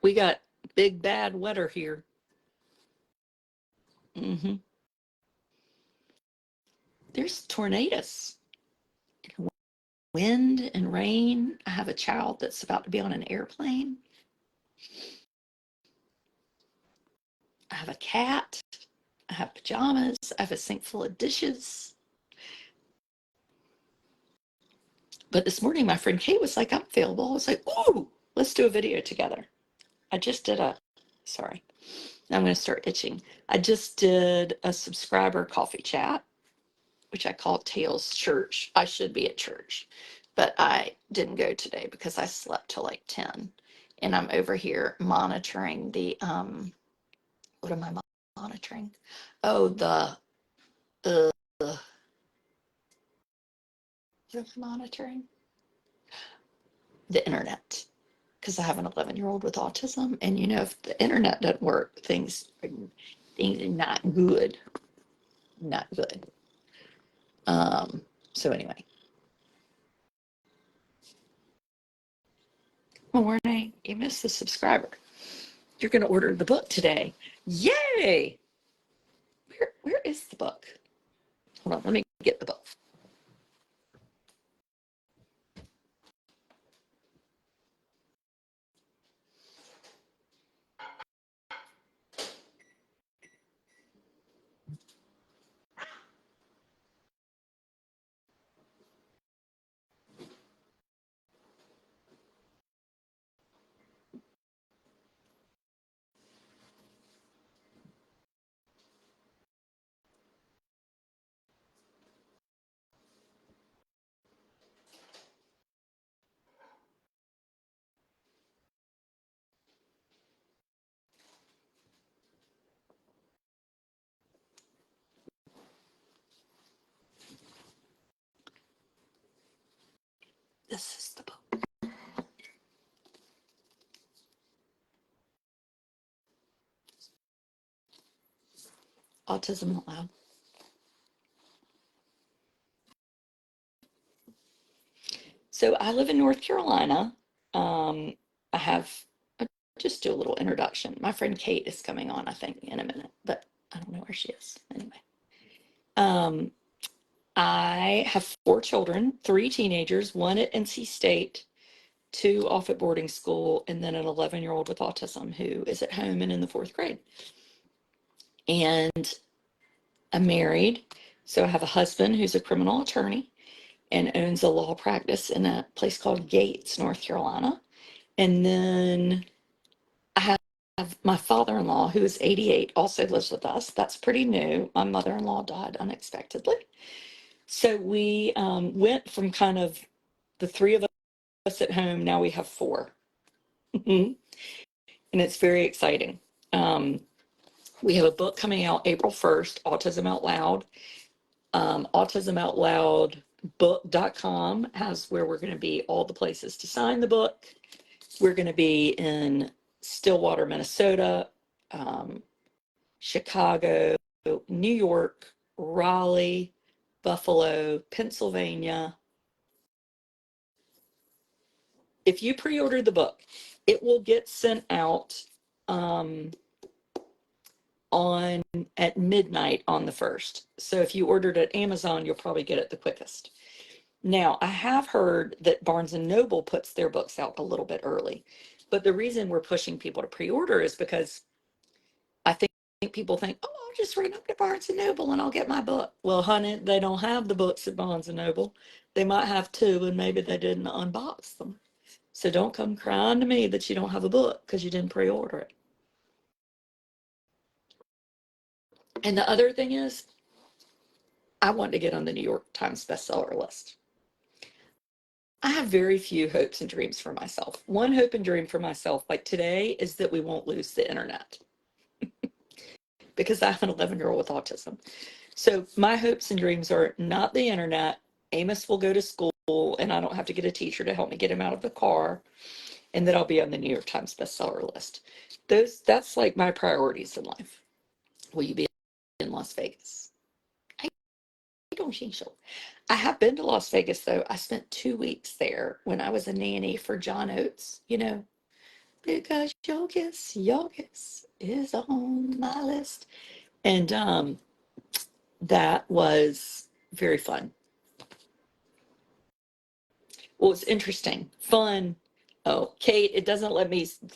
We got big bad weather here. There's tornadoes, wind and rain. I have a child that's about to be on an airplane. I have a cat. I have pajamas. I have a sink full of dishes. But this morning, my friend Kate was like, I'm available. I was like, ooh, let's do a video together. I just did sorry, I'm going to start itching. I just did a subscriber coffee chat, which I call Tales Church. I should be at church, but I didn't go today because I slept till like 10. And I'm over here monitoring what am I monitoring? Oh, uh, what am I monitoring? The internet. Because I have an 11-year-old with autism, and if the internet doesn't work, things are not good. Not good. So anyway. Morning. You missed the subscriber. You're going to order the book today. Yay! Where is the book? Hold on, let me get the book. This is the book. Autism Out Loud. So I live in North Carolina. I have just do a little introduction. My friend Kate is coming on, I think, in a minute, but I don't know where she is. Anyway, I have 4 children, 3 teenagers, 1 at NC State, 2 off at boarding school, and then an 11-year-old with autism who is at home and in the 4th grade. And I'm married, so I have a husband who's a criminal attorney and owns a law practice in a place called Gates, North Carolina. And then I have my father-in-law, who is 88, also lives with us. That's pretty new. My mother-in-law died unexpectedly. So we went from kind of the 3 of us at home. Now we have 4. And it's very exciting. We have a book coming out April 1st, Autism Out Loud. AutismOutLoudBook.com has where we're going to be, all the places to sign the book. We're going to be in Stillwater, Minnesota, Chicago, New York, Raleigh, Buffalo, Pennsylvania. If you pre-order the book, it will get sent out at midnight on the 1st. So if you ordered at Amazon, you'll probably get it the quickest. Now, I have heard that Barnes and Noble puts their books out a little bit early, but the reason we're pushing people to pre-order is because I think people think, oh, I'll just run up to Barnes and Noble and I'll get my book. Well, honey, they don't have the books at Barnes and Noble. They might have 2, and maybe they didn't unbox them. So don't come crying to me that you don't have a book because you didn't pre-order it. And the other thing is, I want to get on the New York Times bestseller list. I have very few hopes and dreams for myself. One hope and dream for myself, like today, is that we won't lose the internet because I have an 11-year-old with autism. So my hopes and dreams are not the internet. Amos will go to school and I don't have to get a teacher to help me get him out of the car, and that I'll be on the New York Times bestseller list. That's like my priorities in life. Will you be in Las Vegas? I don't think so. I have been to Las Vegas though. I spent 2 weeks there when I was a nanny for John Oates, because your kiss is on my list. And that was very fun. Well, it's interesting, fun. Oh, Kate, it doesn't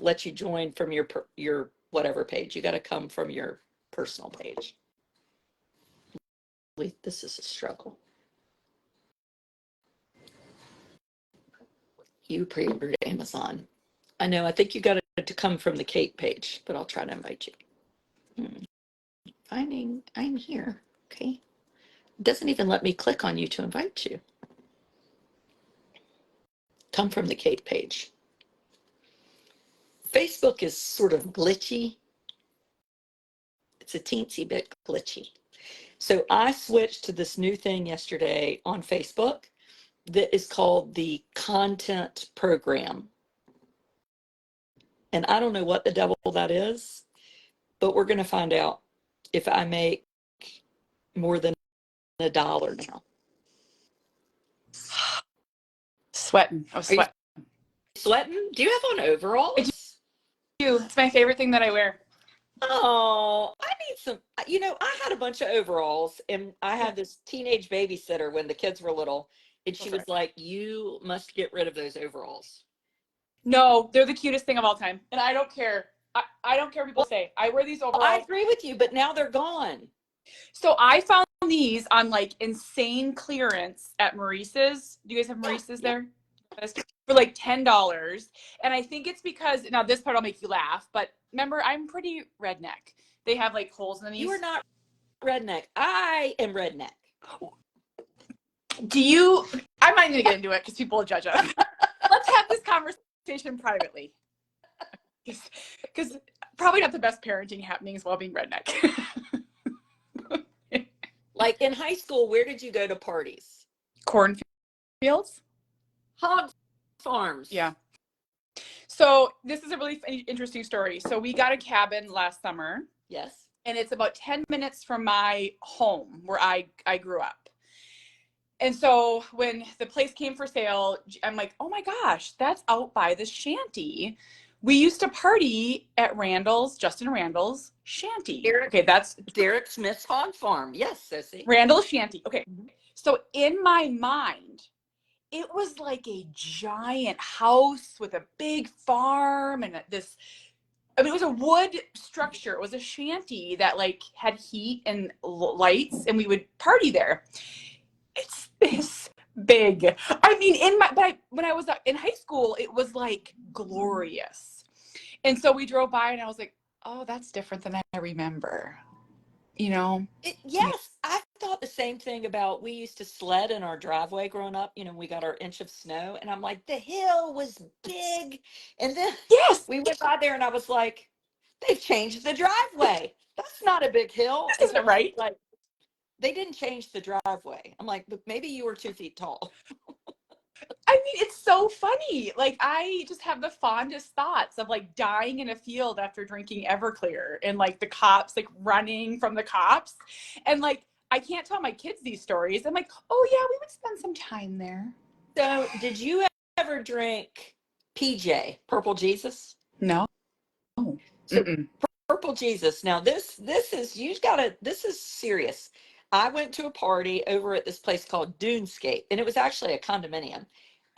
let you join from your whatever page. You got to come from your personal page. This is a struggle. You pre-ordered Amazon. I know. I think you got to come from the Kate page, but I'll try to invite you. I'm here. Okay. It doesn't even let me click on you to invite you. Come from the Kate page. Facebook is sort of glitchy. It's a teensy bit glitchy. So I switched to this new thing yesterday on Facebook that is called the content program. And I don't know what the devil that is, but we're going to find out if I make more than $1 now. Sweating. I was Are you sweating. sweating? Do you have on overalls? It's my favorite thing that I wear. Oh, I need some. I had a bunch of overalls, and I had this teenage babysitter when the kids were little, and she was like, "You must get rid of those overalls." No, they're the cutest thing of all time, and I don't care. I don't care what people say. I wear these overalls. I agree with you, but now they're gone. So I found these on like insane clearance at Maurice's. Do you guys have Maurice's there? For like $10. And I think it's because, now this part will make you laugh, but remember, I'm pretty redneck. They have like holes in the knees. You are not redneck. I am redneck. I'm not even gonna get into it because people will judge us. Let's have this conversation privately. Because probably not the best parenting happenings while being redneck. Like in high school, where did you go to parties? Cornfields? Hog farms. Yeah. So this is a really interesting story. So we got a cabin last summer. Yes. And it's about 10 minutes from my home where I grew up. And so when the place came for sale, I'm like, oh my gosh, that's out by the shanty. We used to party at Justin Randall's shanty. That's Derek Smith's hog farm. Yes, Sissy. Randall's shanty. Okay. So in my mind, it was like a giant house with a big farm and it was a wood structure. It was a shanty that like had heat and lights, and we would party there. It's this big. I mean, when I was in high school, it was like glorious. And so we drove by, and I was like, "Oh, that's different than I remember." Yes, I thought the same thing about, we used to sled in our driveway growing up. We got our inch of snow, and I'm like, the hill was big. And then yes, we went by there, and I was like, they've changed the driveway. That's not a big hill. This isn't right. Like, they didn't change the driveway. I'm like, but maybe you were 2 feet tall. I mean, it's so funny. Like, I just have the fondest thoughts of like dying in a field after drinking Everclear and like the cops, like running from the cops. And like, I can't tell my kids these stories. I'm like, oh yeah, we would spend some time there. So did you ever drink PJ, Purple Jesus? No. So Purple Jesus. Now this is serious. I went to a party over at this place called Dunescape, and it was actually a condominium.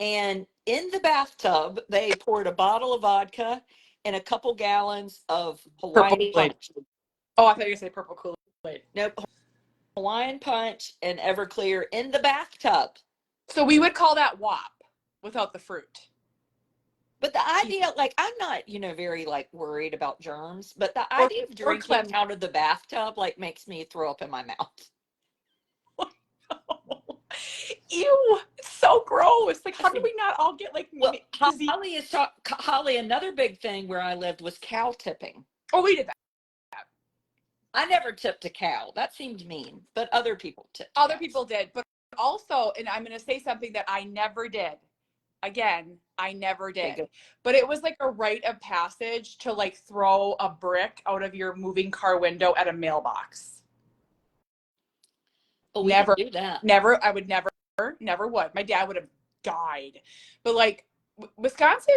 And in the bathtub, they poured a bottle of vodka and a couple gallons of Hawaiian punch. Oh, I thought you were going to say purple Kool-Aid. Nope. Hawaiian punch and Everclear in the bathtub. So we would call that WAP without the fruit. But the idea, like, I'm not, very like worried about germs, but the idea of drinking out of the bathtub like makes me throw up in my mouth. Ew, it's so gross. Like, how do we not all get like Holly, another big thing where I lived was cow tipping. Oh, we did that. I never tipped a cow. That seemed mean, but other people tipped. Other people did, but also, and I'm going to say something that I never did. Again, I never did. Okay, but it was like a rite of passage to like throw a brick out of your moving car window at a mailbox. Oh, we never do that. Never. I would never would. My dad would have died. But like Wisconsin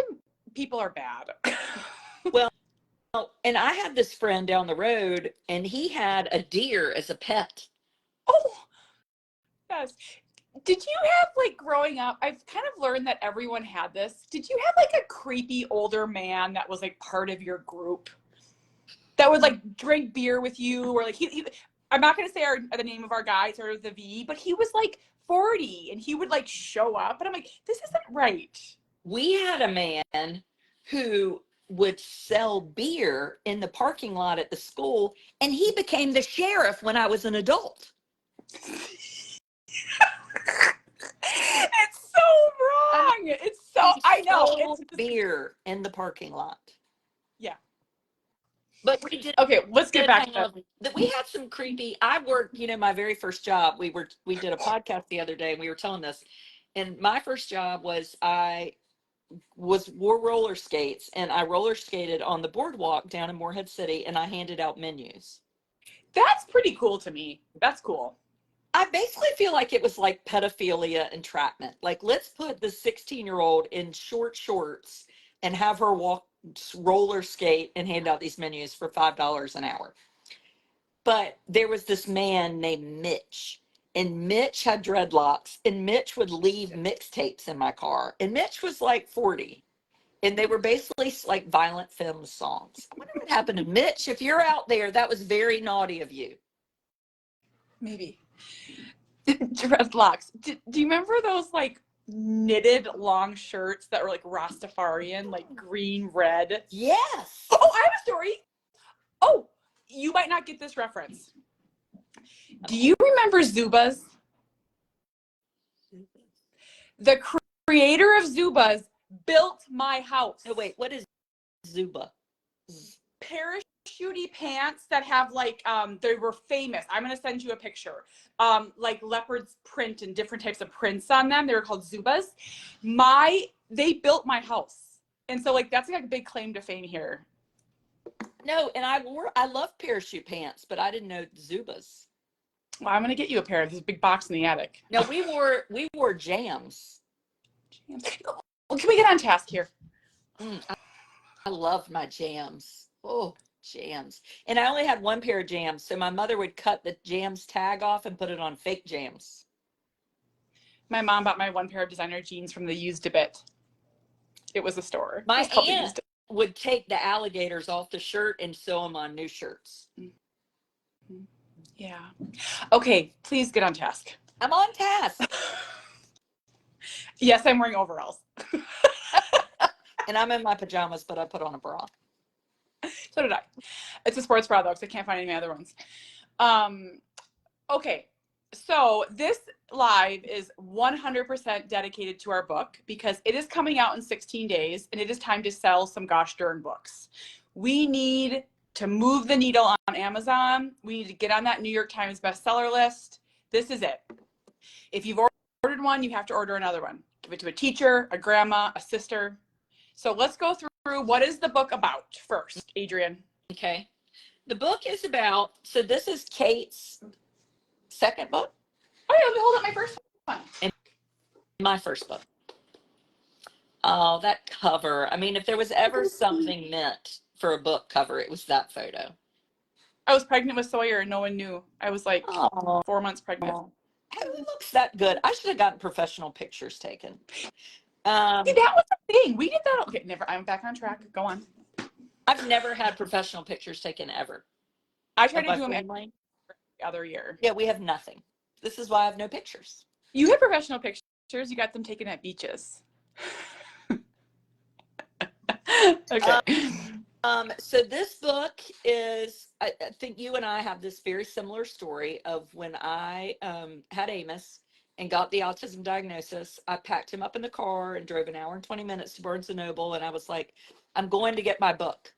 people are bad. and I had this friend down the road, and he had a deer as a pet. Oh, yes. Did you have, like, growing up, I've kind of learned that everyone had this. Did you have, like, a creepy older man that was, like, part of your group that would, like, drink beer with you, or like he I'm not gonna say the name of our guy, sort of the V, but he was like 40 and he would like show up, and I'm like, this isn't right. We had a man who would sell beer in the parking lot at the school, and he became the sheriff when I was an adult. It's so wrong. It's so, I know. It's beer in the parking lot. Yeah. But we did. Okay, let's get back to that. We had some creepy. I worked, my very first job. We did a podcast the other day, and we were telling this. And my first job was I wore roller skates, and I roller skated on the boardwalk down in Morehead City, and I handed out menus. That's pretty cool to me. That's cool. I basically feel like it was like pedophilia entrapment. Like, let's put the 16-year-old in short shorts and have her walk roller skate and hand out these menus for $5 an hour. But there was this man named Mitch, and Mitch had dreadlocks, and Mitch would leave mixtapes in my car. And Mitch was like 40, and they were basically like violent femme songs. I wonder what happened to Mitch. If you're out there, that was very naughty of you. Maybe. Dreadlocks. Do you remember those like knitted long shirts that were like Rastafarian, like green, red? Yes. Oh, I have a story. Oh, you might not get this reference. Do you remember Zubaz? The creator of Zubaz built my house. Oh, wait, what is Zuba? Parachute pants that have like they were famous. I'm gonna send you a picture. Like leopard's print and different types of prints on them. They were called Zubas. They built my house. And so like that's like a big claim to fame here. No, and I love parachute pants, but I didn't know Zubas. Well, I'm gonna get you a pair. There's a big box in the attic. No, we wore jams. Well, can we get on task here? I loved my jams. Oh, jams. And I only had one pair of jams, so my mother would cut the jams tag off and put it on fake jams. My mom bought my one pair of designer jeans from the Used a Bit. It was a store. My aunt would take the alligators off the shirt and sew them on new shirts. Yeah. Okay, please get on task. I'm on task. Yes, I'm wearing overalls. And I'm in my pajamas, but I put on a bra. So did I. It's a sports bra though, because I can't find any other ones. Okay, so this live is 100% dedicated to our book because it is coming out in 16 days and it is time to sell some gosh darn books. We need to move the needle on Amazon. We need to get on that New York Times bestseller list. This is it. If you've ordered one, you have to order another one. Give it to a teacher, a grandma, a sister. So let's go through what is the book about first, Adrienne. Okay. The book is about, so this is Kate's second book. Oh yeah, let me hold up my first one. And my first book. Oh, that cover. I mean, if there was ever something meant for a book cover, it was that photo. I was pregnant with Sawyer and no one knew. I was like 4 months pregnant. It looks that good. I should have gotten professional pictures taken. That was the thing. We did that. Okay, never. I'm back on track. Go on. I've never had professional pictures taken ever. I try to do them every other year. Yeah, we have nothing. This is why I have no pictures. You have professional pictures. You got them taken at beaches. Okay. So this book is, I think you and I have this very similar story of when I had Amos and got the autism diagnosis. I packed him up in the car and drove an hour and 20 minutes to Barnes & Noble. And I was like, I'm going to get my book.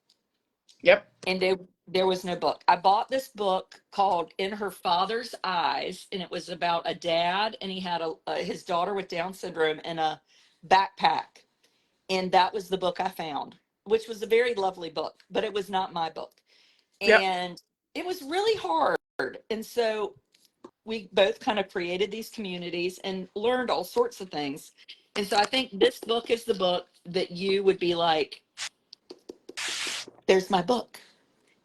Yep. And there was no book. I bought this book called In Her Father's Eyes. And it was about a dad, and he had his daughter with Down syndrome in a backpack. And that was the book I found, which was a very lovely book, but it was not my book. And It was really hard. And so we both kind of created these communities and learned all sorts of things. And so I think this book is the book that you would be like, there's my book.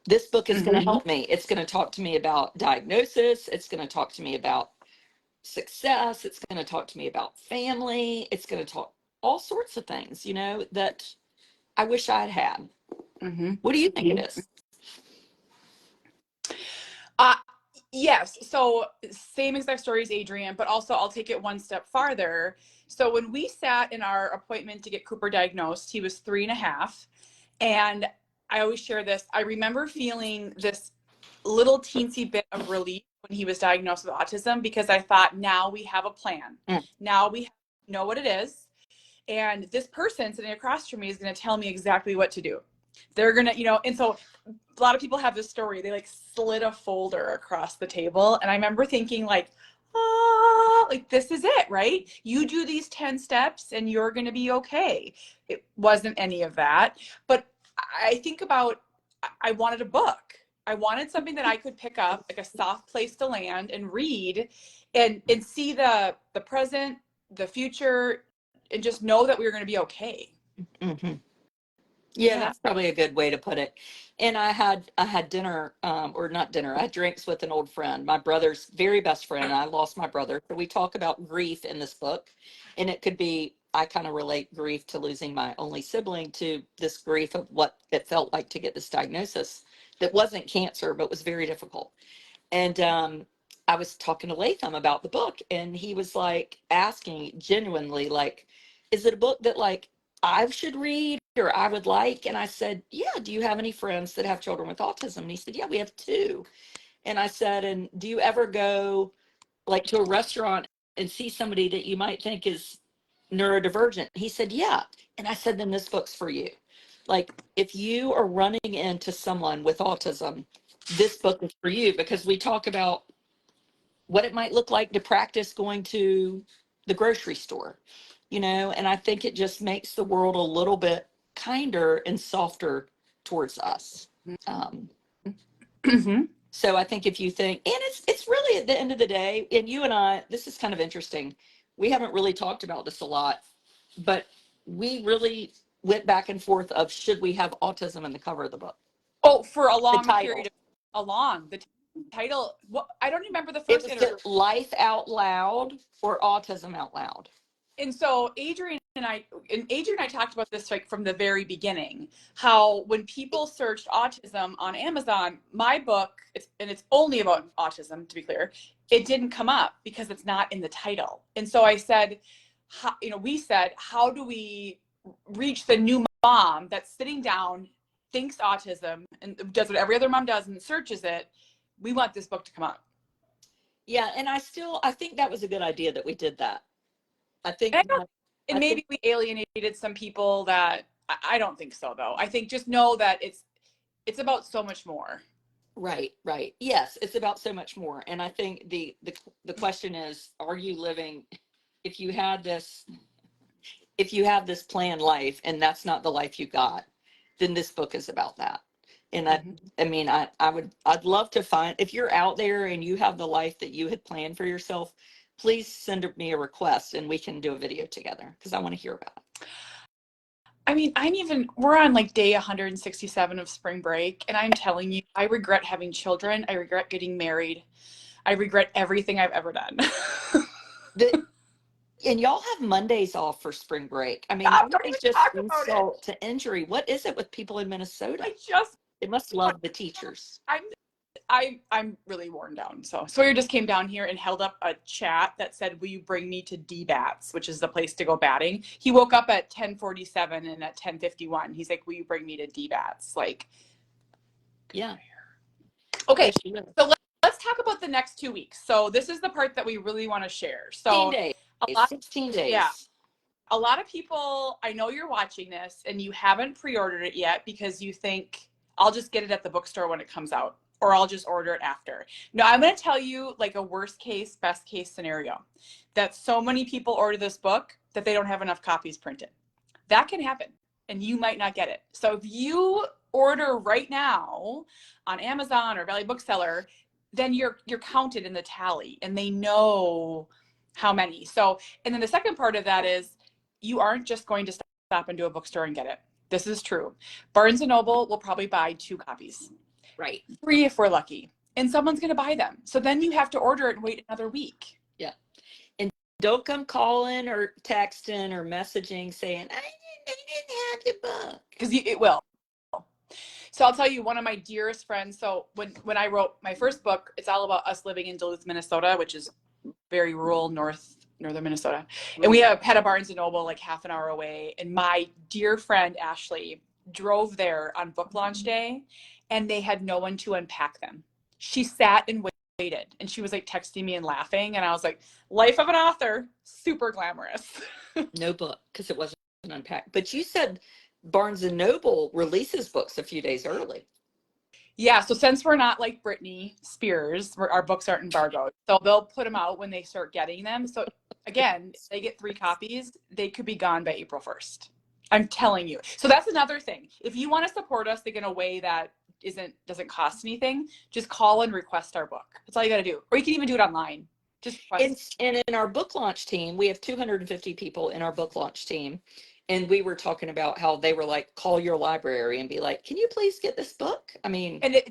This book is going to Mm-hmm. help me. It's going to talk to me about diagnosis. It's going to talk to me about success. It's going to talk to me about family. It's going to talk all sorts of things, that I wish I'd had. Mm-hmm. What do you think it is? Uh, yes. So same exact story as Adrian, but also I'll take it one step farther. So when we sat in our appointment to get Cooper diagnosed, he was 3.5. And I always share this. I remember feeling this little teensy bit of relief when he was diagnosed with autism, because I thought, now we have a plan. Mm. Now we know what it is. And this person sitting across from me is going to tell me exactly what to do. They're going to, and so a lot of people have this story. They like slid a folder across the table. And I remember thinking like, like this is it, right? You do these 10 steps and you're going to be okay. It wasn't any of that. But I think about, I wanted a book. I wanted something that I could pick up, like a soft place to land and read and see the present, the future, and just know that we were going to be okay. Mm-hmm. Yeah, that's probably a good way to put it. And I had dinner, or not dinner. I had drinks with an old friend, my brother's very best friend. I lost my brother, so we talk about grief in this book, and it could be, I kind of relate grief to losing my only sibling to this grief of what it felt like to get this diagnosis that wasn't cancer but was very difficult. And I was talking to Latham about the book, and he was like asking genuinely, like, is it a book that like I should read or I would like? And I said, yeah, do you have any friends that have children with autism? And he said, yeah, we have two. And I said, and do you ever go like to a restaurant and see somebody that you might think is neurodivergent? He said, yeah. And I said, then this book's for you. Like, if you are running into someone with autism, this book is for you, because we talk about what it might look like to practice going to the grocery store, and I think it just makes the world a little bit kinder and softer towards us. Um, Mm-hmm. so I think if you think, and it's really at the end of the day, and you and I, this is kind of interesting. We haven't really talked about this a lot, but we really went back and forth of should we have autism in the cover of the book? Oh, for a The long period title. of the title. What, I don't remember the It first was iteration. Life Out Loud or Autism Out Loud. And so Adrian and I talked about this like from the very beginning, how when people searched autism on Amazon, my book, it's only about autism, to be clear, it didn't come up because it's not in the title. And so I said, we said, how do we reach the new mom that's sitting down, thinks autism, and does what every other mom does and searches it? We want this book to come up. Yeah, and I think that was a good idea that we did that. I think And, that, and I think maybe we alienated some people that I don't think so though. I think just know that it's about so much more. right, right. Yes, it's about so much more. And I think the question is, are you living, if you had this if you have this planned life and that's not the life you got, then this book is about that. And Mm-hmm. I mean, I'd love to find, if you're out there and you have the life that you had planned for yourself, please send me a request and we can do a video together because I want to hear about it. I mean, we're on like day 167 of spring break, and I'm telling you, I regret having children. I regret getting married. I regret everything I've ever done. The, and y'all have Mondays off for spring break. I mean, Stop, don't Monday's even just talk about it. insult to injury. What is it with people in Minnesota? I just, They must love the teachers. I'm really worn down. So Sawyer just came down here and held up a chat that said, "Will you bring me to D-Bats, which is the place to go batting?" He woke up at 10:47 and at 10:51, he's like, "Will you bring me to D-Bats?" Like, Yeah. okay. So let's talk about the next 2 weeks. So this is the part that we really want to share. 16 So days. a lot, 16 yeah, days. a lot of people, I know you're watching this and you haven't pre-ordered it yet because you think I'll just get it at the bookstore when it comes out, or I'll just order it after. No, I'm going to tell you like a worst case, best case scenario, that so many people order this book that they don't have enough copies printed. That can happen and you might not get it. So if you order right now on Amazon or Valley Bookseller, then you're counted in the tally and they know how many. So, and then the second part of that is you aren't just going to stop into a bookstore and get it. This is true. Barnes and Noble will probably buy 2 copies. Right. 3 if we're lucky. And someone's going to buy them. So then you have to order it and wait another week. Yeah. And don't come calling or texting or messaging saying, I didn't have your book. Because it will. So I'll tell you, one of my dearest friends, so when I wrote my first book, it's all about us living in Duluth, Minnesota, which is very rural northern Minnesota. And we had a Barnes and Noble like half an hour away. And my dear friend, Ashley, drove there on book launch day and they had no one to unpack them. She sat and waited and she was like texting me and laughing. And I was like, life of an author, super glamorous. No book, because it wasn't unpacked. But you said Barnes and Noble releases books a few days early. Yeah, so since we're not like Britney Spears, our books aren't embargoed, so they'll put them out when they start getting them. So again, if they get 3 copies, they could be gone by April 1st. I'm telling you. So that's another thing. If you want to support us in a way that doesn't cost anything, just call and request our book. That's all you got to do. Or you can even do it online. Just request. And in our book launch team, we have 250 people in our book launch team. And we were talking about how they were like, call your library and be like, can you please get this book? I mean, and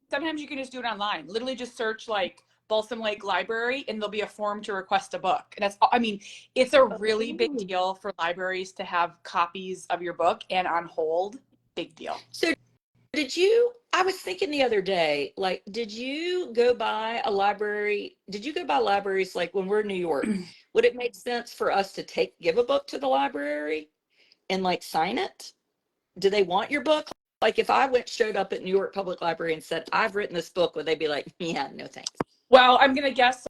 sometimes you can just do it online. Literally just search like Balsam Lake Library and there'll be a form to request a book. And that's, I mean, it's a really big deal for libraries to have copies of your book, and on hold, big deal. So I was thinking the other day, like, did you go by libraries like when we're in New York? Would it make sense for us to give a book to the library and like sign it? Do they want your book? Like if I showed up at New York Public Library and said, I've written this book, would they be like, yeah, no thanks? Well, I'm going to guess,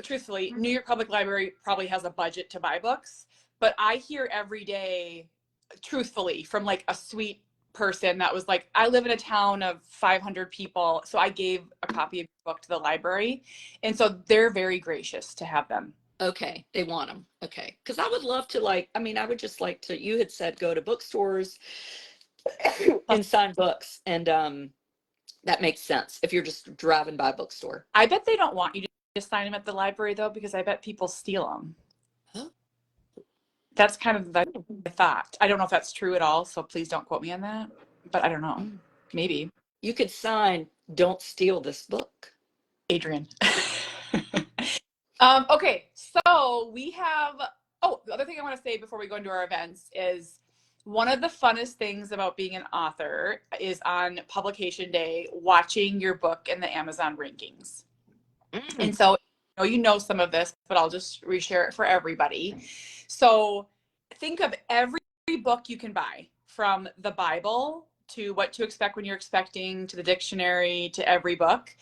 truthfully, New York Public Library probably has a budget to buy books, but I hear every day, truthfully, from like a sweet person that was like, I live in a town of 500 people, so I gave a copy of your book to the library. And so they're very gracious to have them. Okay, they want them. Okay, because I would love to I would just like to, you had said go to bookstores and sign books, and that makes sense if you're just driving by a bookstore. I bet they don't want you to just sign them at the library though, because I bet people steal them. Huh? That's kind of the thought. I don't know if that's true at all, so please don't quote me on that, but I don't know. Maybe. You could sign, don't steal this book. Adrian. Okay, so we have, the other thing I want to say before we go into our events is one of the funnest things about being an author is on publication day, watching your book in the Amazon rankings. And so you know some of this, but I'll just reshare it for everybody. So think of every book you can buy, from the Bible to What to Expect When You're Expecting, to the dictionary, to every book.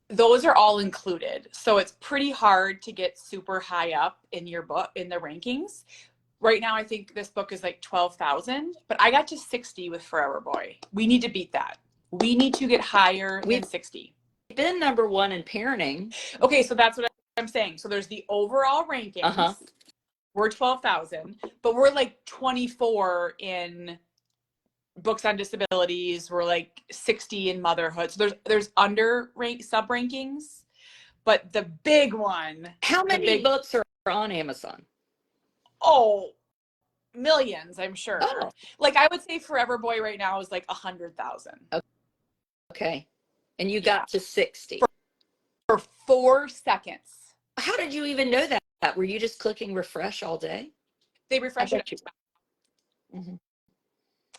Those are all included. So it's pretty hard to get super high up in your book, in the rankings. Right now, I think this book is like 12,000, but I got to 60 with Forever Boy. We need to beat that. We need to get higher than 60. We've been number 1 in parenting. Okay, so that's what I'm saying. So there's the overall rankings. Uh-huh. We're 12,000, but we're like 24 in books on disabilities. We're like 60 in motherhood. So there's sub rankings, but the big one. How many books are on Amazon? Oh, millions, I'm sure. Oh. Like I would say Forever Boy right now is like 100,000. Okay. And you got to 60. For 4 seconds. How did you even know that? Were you just clicking refresh all day? They refresh it. Mm-hmm.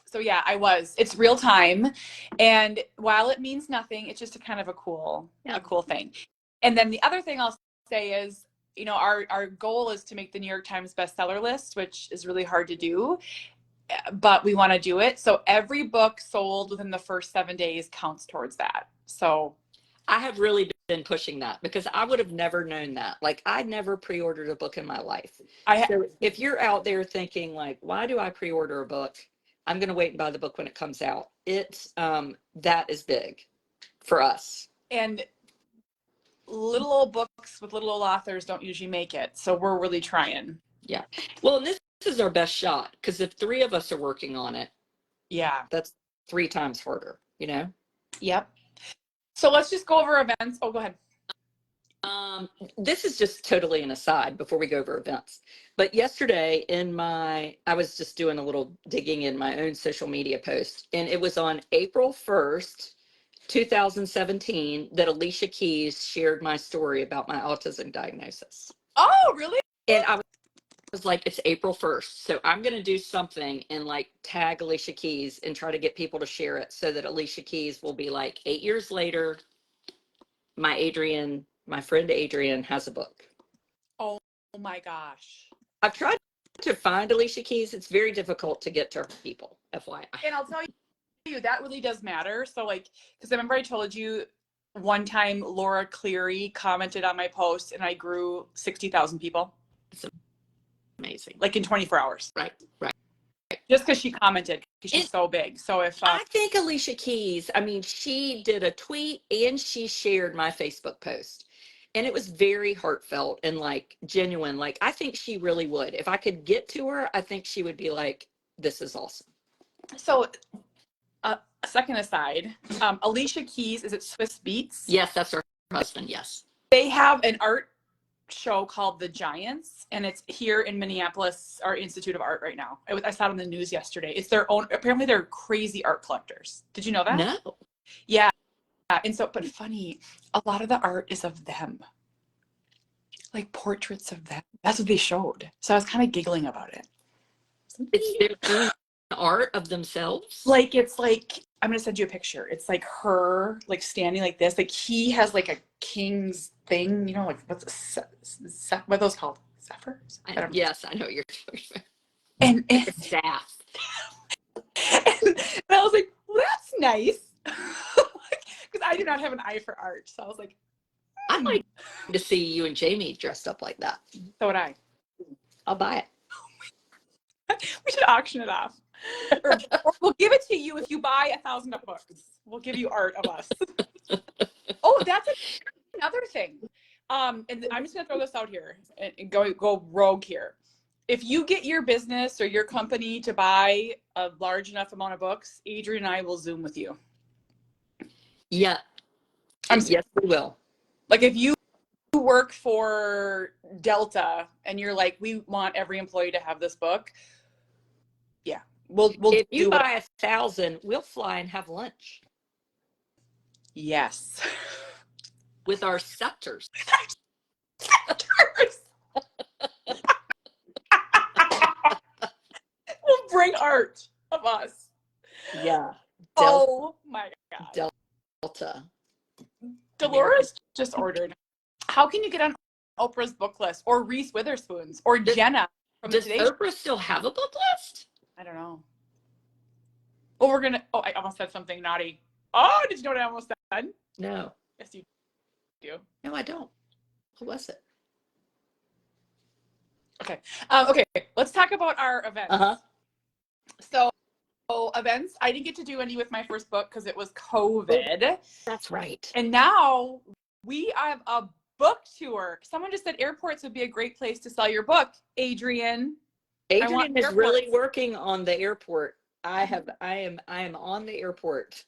So yeah, I was. It's real time. And while it means nothing, it's just a kind of a cool thing. And then the other thing I'll say is, our goal is to make the New York Times bestseller list, which is really hard to do, but we want to do it. So every book sold within the first 7 days counts towards that. So I have really been pushing that because I would have never known that. Like I never pre-ordered a book in my life. So if you're out there thinking like, why do I pre-order a book? I'm going to wait and buy the book when it comes out. It's that is big for us. And little old books with little old authors don't usually make it. So we're really trying. Yeah. Well, and this is our best shot because if 3 of us are working on it, that's 3 times harder, Yep. So let's just go over events. Oh, go ahead. This is just totally an aside before we go over events. But yesterday I was just doing a little digging in my own social media post, and it was on April 1st, 2017, that Alicia Keys shared my story about my autism diagnosis. Oh, really? And I was like, it's April 1st. So I'm going to do something and like tag Alicia Keys and try to get people to share it so that Alicia Keys will be like, 8 years later, my friend Adrian has a book. Oh my gosh. I've tried to find Alicia Keys. It's very difficult to get to her people, FYI. And I'll tell you, that really does matter. So like, because I remember I told you one time Laura Cleary commented on my post and I grew 60,000 people. It's amazing. Like in 24 hours. Right. Just because she commented, because she's so big. So if I think Alicia Keys, I mean, she did a tweet and she shared my Facebook post. And it was very heartfelt and like genuine. Like, I think she really would. If I could get to her, I think she would be like, this is awesome. So, a second aside, Alicia Keys, is it Swiss Beats? Yes, that's her husband. Yes. They have an art show called The Giants, and it's here in Minneapolis, our Institute of Art right now. I saw it on the news yesterday. It's their own, apparently they're crazy art collectors. Did you know that? No. Yeah. And so, but funny, a lot of the art is of them. Like portraits of them. That's what they showed. So I was kind of giggling about it. It's their own art of themselves? Like, it's like, I'm going to send you a picture. It's like her, like standing like this. Like he has like a king's thing, you know, like what are those called? Zephyrs? Yes, I know what you're talking about. And staff. and I was like, well, that's nice. Because I do not have an eye for art. So I was like, I'd like to see you and Jamie dressed up like that. So would I. I'll buy it. We should auction it off. Or we'll give it to you if you buy 1,000 books. We'll give you art of us. Oh, that's another thing. And I'm just gonna throw this out here and go rogue here. If you get your business or your company to buy a large enough amount of books, Adrian and I will Zoom with you. Yeah. Yes, we will. Like if you work for Delta and you're like, we want every employee to have this book. Yeah. We'll if you buy 1,000, we'll fly and have lunch. Yes. With our scepters. We'll bring art of us. Yeah. Oh my God. Delta. Dolores just ordered. How can you get on Oprah's book list or Reese Witherspoon's or Jenna from Does Today Oprah still have a book list? I don't know. Oh, I almost said something naughty. Oh, did you know what I almost said? No. Yes, you do. No, I don't. What was it? Okay. Okay. Let's talk about our events. So events, I didn't get to do any with my first book because it was COVID. That's right. And now we have a book tour. Someone just said airports would be a great place to sell your book. Adrian is really working on the airport. I am on the airport.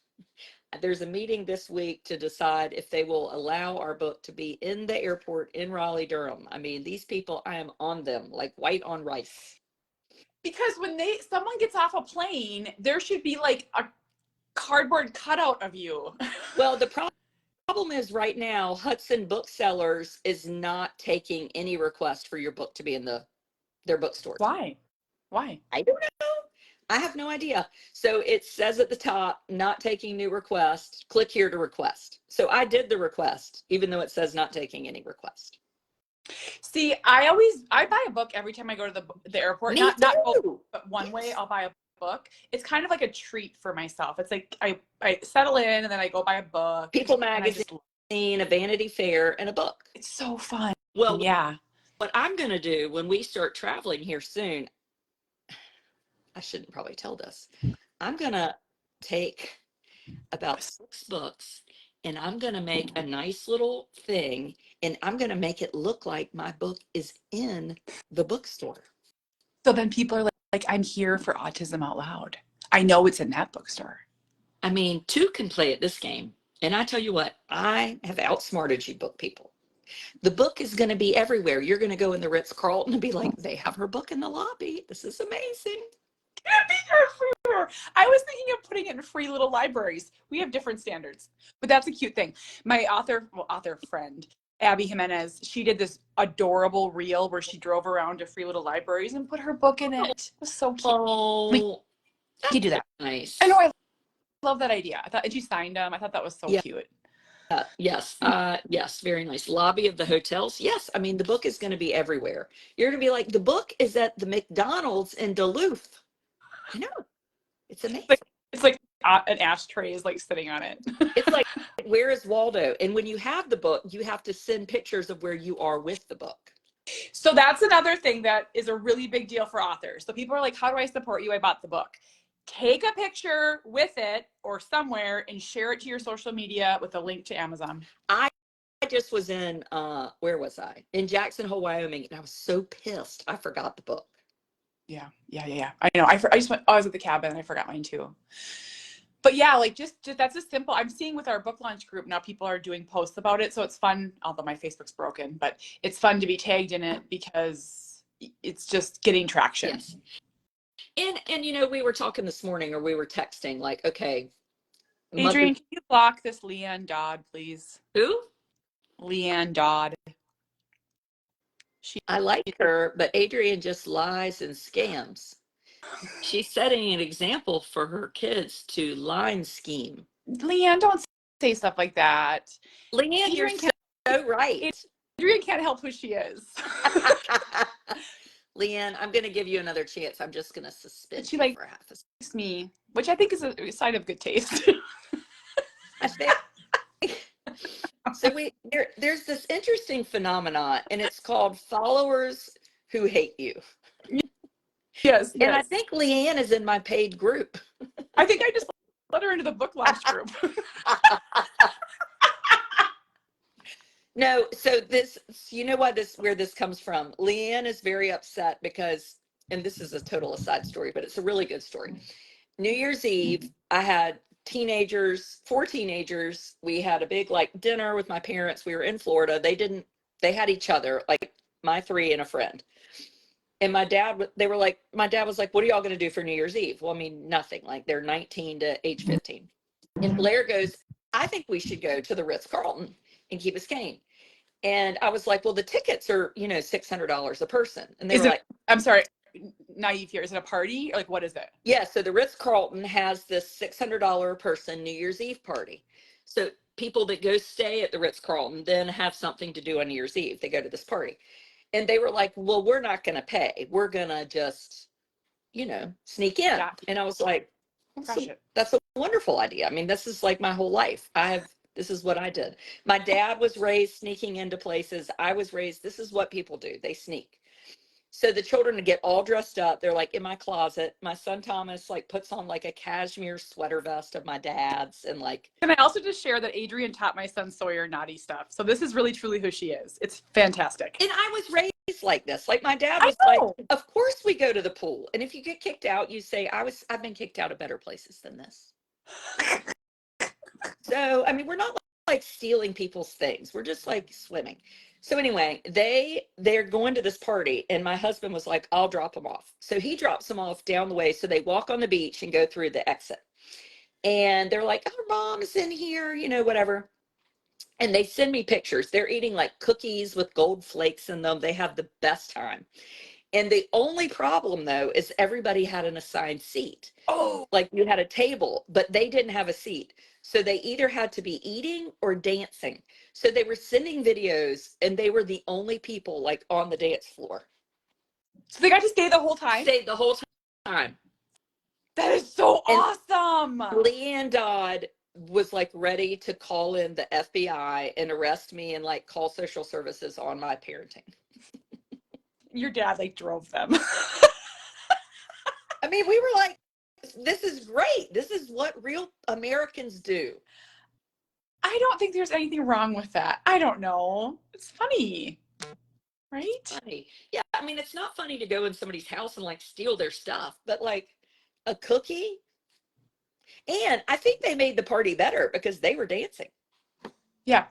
There's a meeting this week to decide if they will allow our book to be in the airport in Raleigh, Durham. I mean, these people, I am on them like white on rice. Because when someone gets off a plane, there should be like a cardboard cutout of you. Well, the problem is right now, Hudson Booksellers is not taking any request for your book to be in their bookstores. Why? I don't know. I have no idea. So it says at the top, not taking new requests. Click here to request. So I did the request, even though it says not taking any request. See, I buy a book every time I go to the airport. Me not too. but one way I'll buy a book. It's kind of like a treat for myself. It's like I settle in and then I go buy a book. People Magazine, a Vanity Fair, and a book. It's so fun. Well, yeah. What I'm going to do when we start traveling here soon, I shouldn't probably tell this. I'm going to take about 6 books and I'm going to make a nice little thing and I'm going to make it look like my book is in the bookstore. So then people are like, I'm here for Autism Out Loud. I know it's in that bookstore. I mean, 2 can play at this game. And I tell you what, I have outsmarted you book people. The book is going to be everywhere. You're going to go in the Ritz-Carlton and be like, they have her book in the lobby. This is amazing. I was thinking of putting it in free little libraries. We have different standards, but that's a cute thing. My author friend, Abby Jimenez, she did this adorable reel where she drove around to free little libraries and put her book in it. It was so cute. Oh, You do that. nice. I know. I love that idea. I thought, and she signed them. I thought that was so cute. Yes. Yes. Very nice. Lobby of the hotels. Yes. I mean, the book is going to be everywhere. You're going to be like, the book is at the McDonald's in Duluth. I know. It's amazing. It's like an ashtray is like sitting on it. It's like, where is Waldo? And when you have the book, you have to send pictures of where you are with the book. So that's another thing that is a really big deal for authors. So people are like, how do I support you? I bought the book. Take a picture with it or somewhere and share it to your social media with a link to Amazon. I just was in, where was I? In Jackson Hole, Wyoming, and I was so pissed. I forgot the book. Yeah. I know. I just went, I was at the cabin and I forgot mine too. But yeah, like just that's a simple, I'm seeing with our book launch group now, people are doing posts about it. So it's fun, although my Facebook's broken, but it's fun to be tagged in it because it's just getting traction. Yes. And you know, we were talking this morning, or we were texting, like, okay. Adrienne, can you block this Leanne Dodd, please? Who? Leanne Dodd. I like her, but Adrienne just lies and scams. She's setting an example for her kids to line scheme. Leanne, don't say stuff like that. Leanne, you're so right. Adrienne can't help who she is. Leanne, I'm going to give you another chance. I'm just going to suspend you for half a second. Me, which I think is a sign of good taste. I think. So there's this interesting phenomenon, and it's called followers who hate you. Yes. And I think Leanne is in my paid group. I think I just let her into the book launch group. No, so this, you know why where this comes from? Leanne is very upset because, and this is a total aside story, but it's a really good story. New Year's Eve, I had four teenagers. We had a big like dinner with my parents. We were in Florida. They had each other, like my three and a friend. And my dad was like, what are y'all going to do for New Year's Eve? Well, I mean, nothing. Like they're 19 to age 15. And Blair goes, I think we should go to the Ritz-Carlton in Key Biscayne. And I was like, well, the tickets are, $600 a person. And they were like, I'm sorry, naive here. Is it a party? Or like, what is it? Yeah. So the Ritz-Carlton has this $600 a person New Year's Eve party. So people that go stay at the Ritz-Carlton then have something to do on New Year's Eve. They go to this party. And they were like, well, we're not going to pay. We're going to just, sneak in. Yeah. And I was like, that's a wonderful idea. I mean, this is like my whole life. This is what I did. My dad was raised sneaking into places. I was raised, this is what people do. They sneak. So the children get all dressed up. They're like in my closet. My son Thomas like puts on like a cashmere sweater vest of my dad's and like. Can I also just share that Adrienne taught my son Sawyer naughty stuff. So this is really truly who she is. It's fantastic. And I was raised like this. Like my dad was like, of course we go to the pool. And if you get kicked out, you say, I've been kicked out of better places than this. So, I mean, we're not like stealing people's things. We're just like swimming. So anyway, they're going to this party and my husband was like, I'll drop them off. So he drops them off down the way. So they walk on the beach and go through the exit. And they're like, our mom is in here, whatever. And they send me pictures. They're eating like cookies with gold flakes in them. They have the best time. And the only problem though is everybody had an assigned seat. Oh, like you had a table, but they didn't have a seat. So they either had to be eating or dancing. So they were sending videos and they were the only people like on the dance floor. So they got to stay the whole time? Stayed the whole time. That is so awesome. Leanne Dodd was like ready to call in the FBI and arrest me and like call social services on my parenting. Your dad like drove them. I mean, we were like, this is great. This is what real Americans do. I don't think there's anything wrong with that. I don't know. It's funny. Right? Funny. Yeah. I mean, it's not funny to go in somebody's house and like steal their stuff, but like a cookie. And I think they made the party better because they were dancing. Yeah.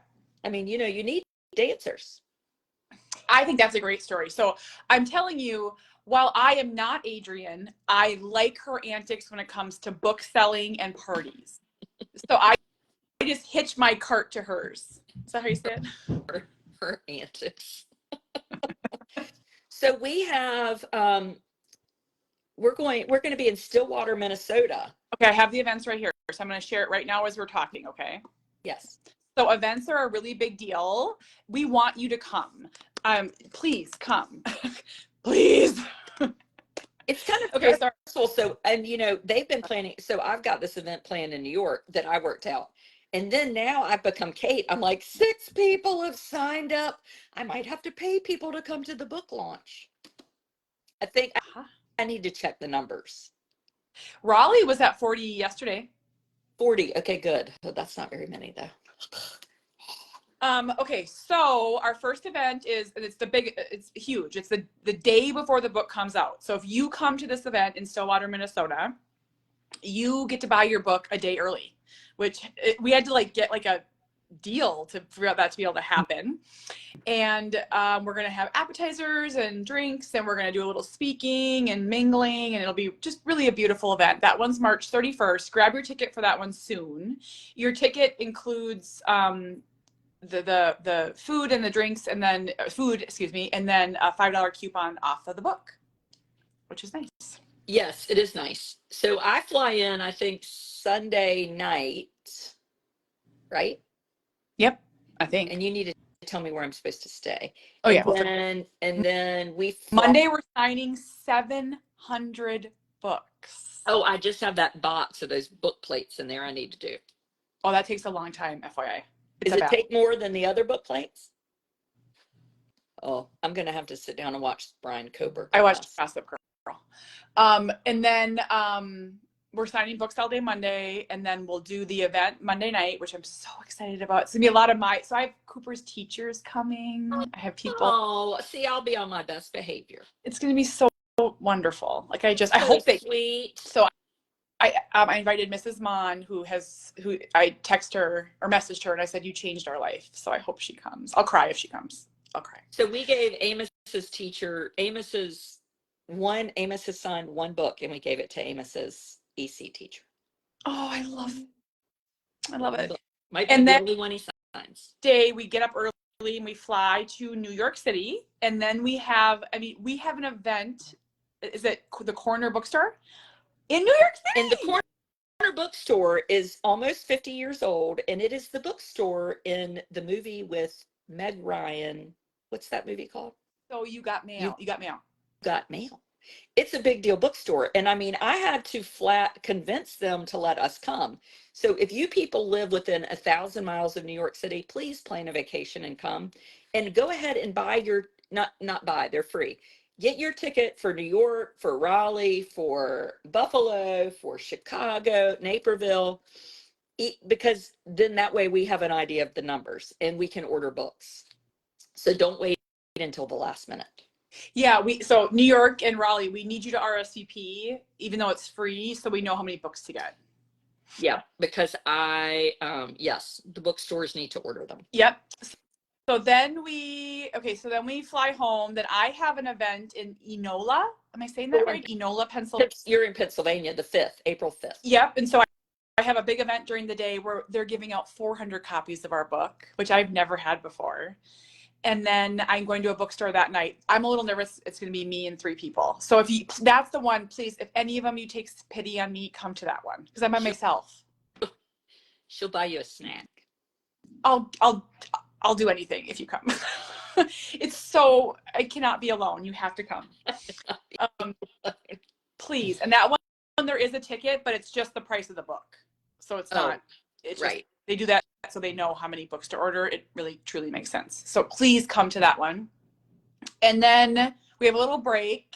I mean, you need dancers. I think that's a great story. So I'm telling you, while I am not Adrienne, I like her antics when it comes to book selling and parties. So I just hitch my cart to hers. Is that how you say it? Her antics. So we have we're going to be in Stillwater, Minnesota. Okay, I have the events right here. So I'm going to share it right now as we're talking, okay? Yes. So events are a really big deal. We want you to come. Please come. Please. It's kind of Okay, stressful. sorry. So, and you know, they've been planning. So I've got this event planned in New York that I worked out. And then now I've become Kate. I'm like, 6 people have signed up. I might have to pay people to come to the book launch. I think I need to check the numbers. Raleigh was at 40 yesterday. 40. Okay, good. Oh, that's not very many though. Okay, so our first event is, it's huge. It's the day before the book comes out. So if you come to this event in Stillwater, Minnesota, you get to buy your book a day early, which we had to like get like a deal for that to be able to happen. And we're going to have appetizers and drinks, and we're going to do a little speaking and mingling, and it'll be just really a beautiful event. That one's March 31st. Grab your ticket for that one soon. Your ticket includes the food and the drinks, and then and then a $5 coupon off of the book, which is nice. Yes, it is nice. So I fly in, I think Sunday night, right? Yep, I think. And you need to tell me where I'm supposed to stay. Oh yeah. And then we fly. Monday we're signing 700 books. Oh, I just have that box of those book plates in there I need to do. Oh, that takes a long time, FYI. Does it take more than the other book plates? Oh, I'm going to have to sit down and watch Brian Kober. I watched Gossip Girl. And then we're signing books all day Monday, and then we'll do the event Monday night, which I'm so excited about. It's going to be a lot of so I have Cooper's teachers coming. I have people. Oh, see, I'll be on my best behavior. It's going to be so wonderful. Like I hope they. Sweet. So I invited Mrs. Mon, who I text her or messaged her, and I said, you changed our life. So I hope she comes. I'll cry if she comes. I'll cry. So we gave Amos's teacher, Amos has signed one book, and we gave it to Amos's EC teacher. Oh, I love it. Might be the only one he signs. Day we get up early and we fly to New York City, and then we have an event. Is it the Corner Bookstore in New York City? And the Corner Bookstore is almost 50 years old, and it is the bookstore in the movie with Meg Ryan. What's that movie called? So You Got Mail. You Got Mail. Got Mail. It's a big deal bookstore. And I mean, I had to flat convince them to let us come. So if you people live within 1,000 miles of New York City, please plan a vacation and come. And go ahead and buy your, not buy, they're free. Get your ticket for New York, for Raleigh, for Buffalo, for Chicago, Naperville, because then that way we have an idea of the numbers and we can order books. So don't wait until the last minute. Yeah, so New York and Raleigh, we need you to RSVP, even though it's free, so we know how many books to get. Yeah, because yes, the bookstores need to order them. Yep. So then we fly home. Then I have an event in Enola. Am I saying that right? Enola, Pennsylvania. You're in Pennsylvania, the 5th, April 5th. Yep. And so I have a big event during the day where they're giving out 400 copies of our book, which I've never had before. And then I'm going to a bookstore that night. I'm a little nervous. It's going to be me and 3 people. So that's the one, please, if any of them you take pity on me, come to that one, because I'm by myself. She'll buy you a snack. I'll do anything if you come. I cannot be alone. You have to come. Please. And that one, there is a ticket, but it's just the price of the book. So it's not, it's right. Just, they do that so they know how many books to order. It really, truly makes sense. So please come to that one. And then we have a little break.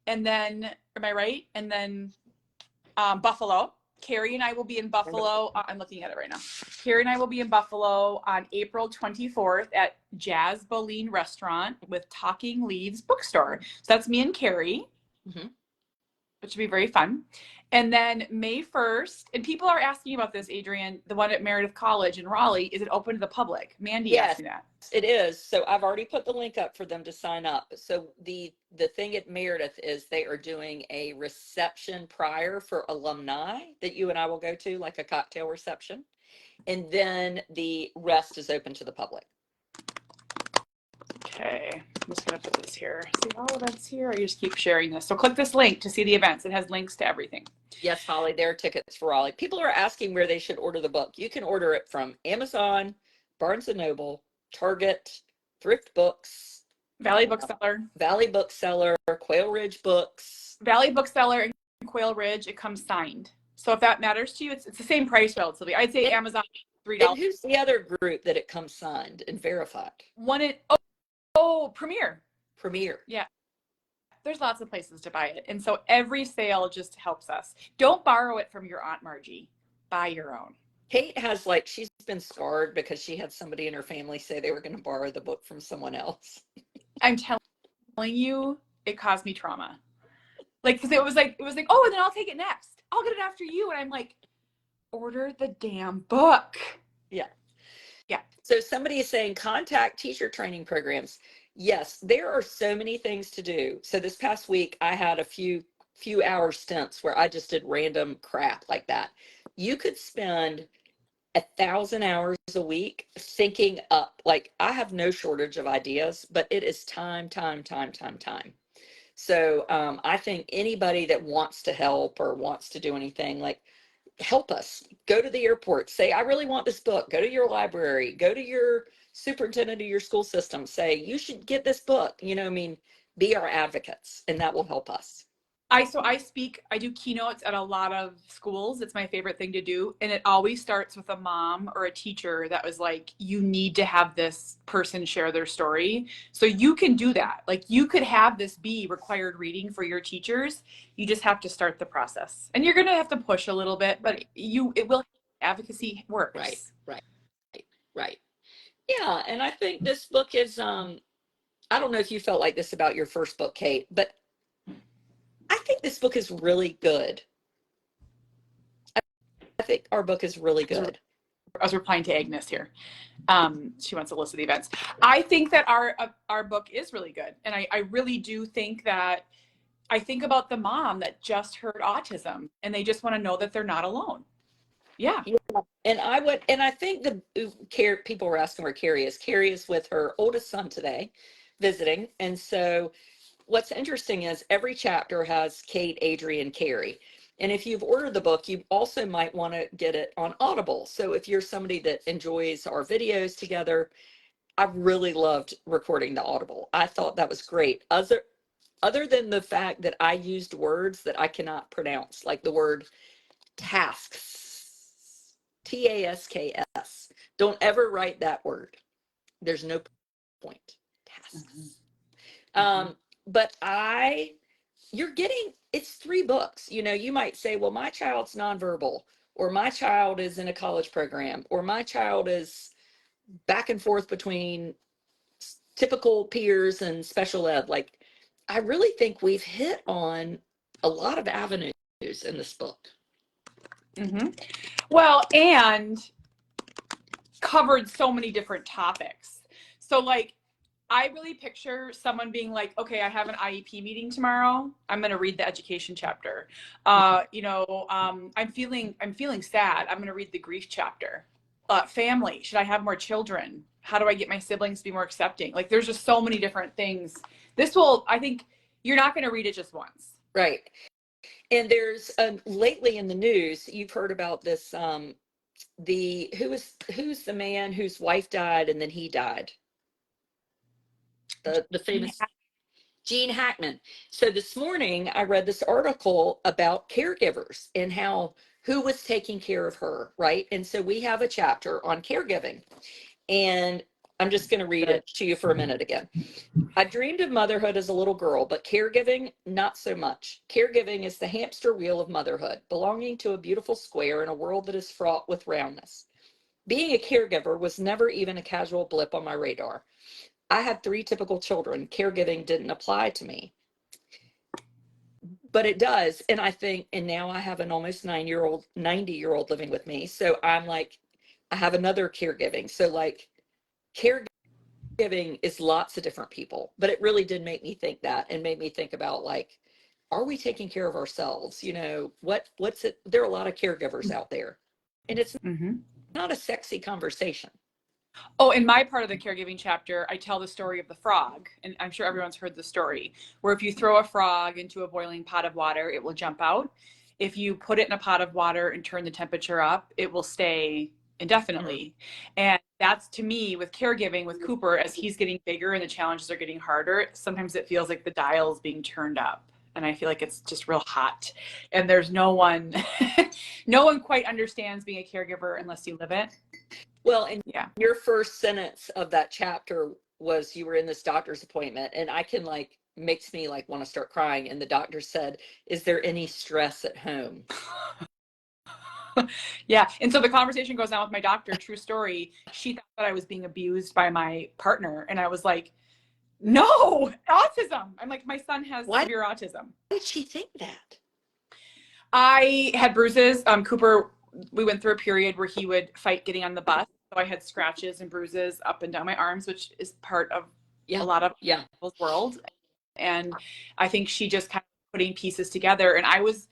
And then, am I right? And then Buffalo. Carrie and I will be in Buffalo. I'm looking at it right now. Carrie and I will be in Buffalo on April 24th at Jazz Boleyn Restaurant with Talking Leaves Bookstore. So that's me and Carrie. Mm-hmm. which should be very fun. And then May 1st, and people are asking about this, Adrienne, the one at Meredith College in Raleigh, is it open to the public? Mandy asked Yes, me that. it is. So I've already put the link up for them to sign up. So the thing at Meredith is they are doing a reception prior for alumni that you and I will go to, like a cocktail reception. And then the rest is open to the public. Okay, I'm just gonna put this here. See all events here, or you just keep sharing this. So click this link to see the events. It has links to everything. Yes, Holly, there are tickets for Raleigh. People are asking where they should order the book. You can order it from Amazon, Barnes and Noble, Target, Thrift Books, Valley Bookseller. Valley Bookseller, Quail Ridge Books. Valley Bookseller and Quail Ridge, it comes signed. So if that matters to you, it's the same price relatively. I'd say Amazon $3. And who's the other group that it comes signed and verified? One in Premier. Premier. Yeah. There's lots of places to buy it. And so every sale just helps us. Don't borrow it from your Aunt Margie. Buy your own. Kate has she's been scarred because she had somebody in her family say they were going to borrow the book from someone else. I'm telling you, it caused me trauma. Because it was like, oh, and then I'll take it next. I'll get it after you. And I'm like, order the damn book. Yeah. Yeah. So somebody is saying contact teacher training programs. Yes, there are so many things to do. So this past week, I had a few hour stints where I just did random crap like that. You could spend 1,000 hours a week thinking up. I have no shortage of ideas, but it is time. So I think anybody that wants to help or wants to do anything, help us. Go to the airport. Say, I really want this book. Go to your library. Go to your superintendent of your school system. Say, you should get this book. Be our advocates, and that will help us. I do keynotes at a lot of schools. It's my favorite thing to do. And it always starts with a mom or a teacher that was like, you need to have this person share their story. So you can do that. You could have this be required reading for your teachers. You just have to start the process. And you're going to have to push a little bit, but it will, advocacy works. Right. Yeah. And I think this book is, I don't know if you felt like this about your first book, Kate, but I think this book is really good. I think our book is really good. I was replying to Agnes here. She wants a list of the events. I think that our book is really good. And I really do think that I think about the mom that just heard autism and they just want to know that they're not alone. Yeah. And I think people were asking where Carrie is. Carrie is with her oldest son today visiting. And so what's interesting is every chapter has Kate, Adrienne, Carrie. And if you've ordered the book, you also might want to get it on Audible. So if you're somebody that enjoys our videos together, I really loved recording the Audible. I thought that was great. Other than the fact that I used words that I cannot pronounce, like the word tasks, TASKS. Don't ever write that word. There's no point. Tasks. Mm-hmm. But it's 3 books. You might say, well, my child's nonverbal, or my child is in a college program, or my child is back and forth between typical peers and special ed. I really think we've hit on a lot of avenues in this book. Mm-hmm. Well, and covered so many different topics. So I really picture someone being like, okay, I have an IEP meeting tomorrow. I'm going to read the education chapter. I'm feeling sad. I'm going to read the grief chapter. Family, should I have more children? How do I get my siblings to be more accepting? There's just so many different things. I think you're not going to read it just once. Right. And there's lately in the news, you've heard about this, who's the man whose wife died and then he died? The famous Gene Hackman. So this morning I read this article about caregivers and who was taking care of her, right? And so we have a chapter on caregiving. And I'm just going to read it to you for a minute again. I dreamed of motherhood as a little girl, but caregiving, not so much. Caregiving is the hamster wheel of motherhood, belonging to a beautiful square in a world that is fraught with roundness. Being a caregiver was never even a casual blip on my radar. I had 3 typical children. Caregiving didn't apply to me. but it does. And I think, and now I have an almost 9-year-old, 90-year-old living with me. So I'm like, I have another caregiving. So like caregiving is lots of different people, but it really did make me think that and made me think about like, are we taking care of ourselves? You know, what's it? There are a lot of caregivers out there and it's Mm-hmm. not a sexy conversation. Oh, in my part of the caregiving chapter, I tell the story of the frog, and I'm sure everyone's heard the story, where if you throw a frog into a boiling pot of water, it will jump out. If you put it in a pot of water and turn the temperature up, it will stay indefinitely. And that's to me with caregiving with Cooper, as he's getting bigger and the challenges are getting harder, sometimes it feels like the dial is being turned up. And I feel like it's just real hot. And there's no one, no one quite understands being a caregiver unless you live it. Well, and Yeah. your first sentence of that chapter was you were in this doctor's appointment, and I can like makes me like want to start crying. And the doctor said, "Is there any stress at home?" Yeah. And so the conversation goes on with my doctor, true story. She thought that I was being abused by my partner. And I was like, no, autism. I'm like, my son has Why severe autism. did she think that? I had bruises. Cooper, we went through a period where he would fight getting on the bus. So I had scratches and bruises up and down my arms, which is part of a Yeah, lot of yeah. people's world. And I think she just kind of putting pieces together. And I was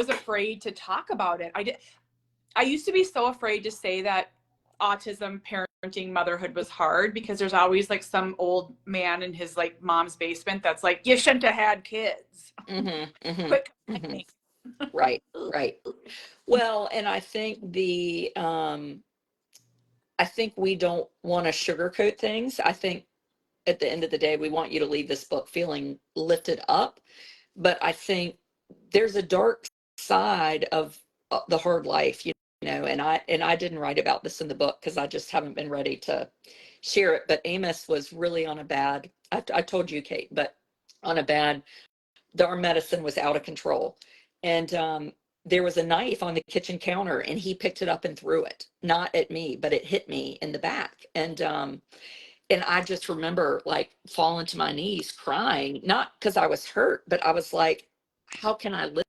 afraid to talk about it. I used to be so afraid to say that autism, parenting, motherhood was hard because there's always like some old man in his like mom's basement that's like, you shouldn't have had kids. Mm-hmm, mm-hmm, Quit mm-hmm. complaining. Right, right. Well, and I think we don't want to sugarcoat things. I think at the end of the day, we want you to leave this book feeling lifted up. But I think there's a dark side of the hard life, you know, and I didn't write about this in the book because I just haven't been ready to share it. But Amos was really on a bad, I told you, Kate, but on a bad, our medicine was out of control. And there was a knife on the kitchen counter and he picked it up and threw it, not at me, but it hit me in the back. And I just remember like falling to my knees crying, not because I was hurt, but I was like, how can I live?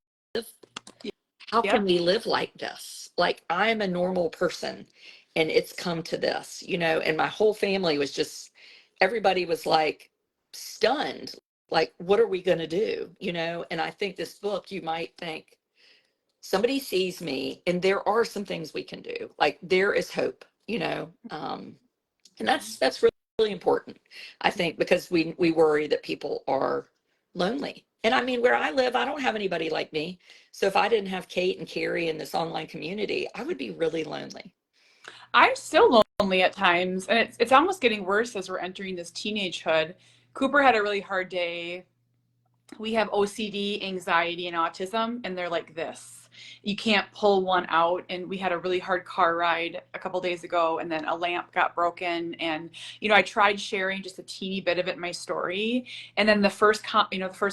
How can Yep. we live like this? Like I'm a normal person and it's come to this, you know, and my whole family was just, everybody was like stunned. Like, what are we going to do? You know, and I think this book, you might think somebody sees me and there are some things we can do. Like there is hope, you know. And that's really important, I think, because we worry that people are lonely. And I mean, where I live, I don't have anybody like me. So if I didn't have Kate and Carrie in this online community, I would be really lonely. I'm still lonely at times, and it's almost getting worse as we're entering this teenagehood. Cooper had a really hard day. We have OCD, anxiety, and autism, and they're like this. You can't pull one out. And we had a really hard car ride a couple days ago, and then a lamp got broken. And I tried sharing just a teeny bit of it in my story, and then the first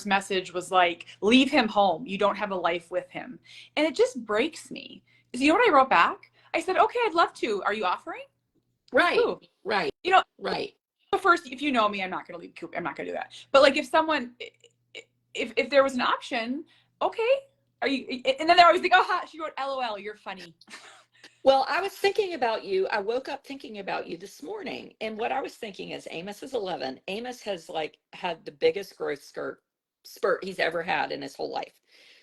message was like, "Leave him home. You don't have a life with him," and it just breaks me. So you know what I wrote back? I said, "Okay, I'd love to. Are you offering?" Right, Ooh, right, you know, right. first, if you know me, I'm not going to leave Cooper. I'm not going to do that. But like, if someone, if there was an option, okay. Are you? And then they're always like, "Oh, she wrote LOL. You're funny." Well, I was thinking about you. I woke up thinking about you this morning. And what I was thinking is Amos is 11. Amos has like had the biggest growth spurt he's ever had in his whole life.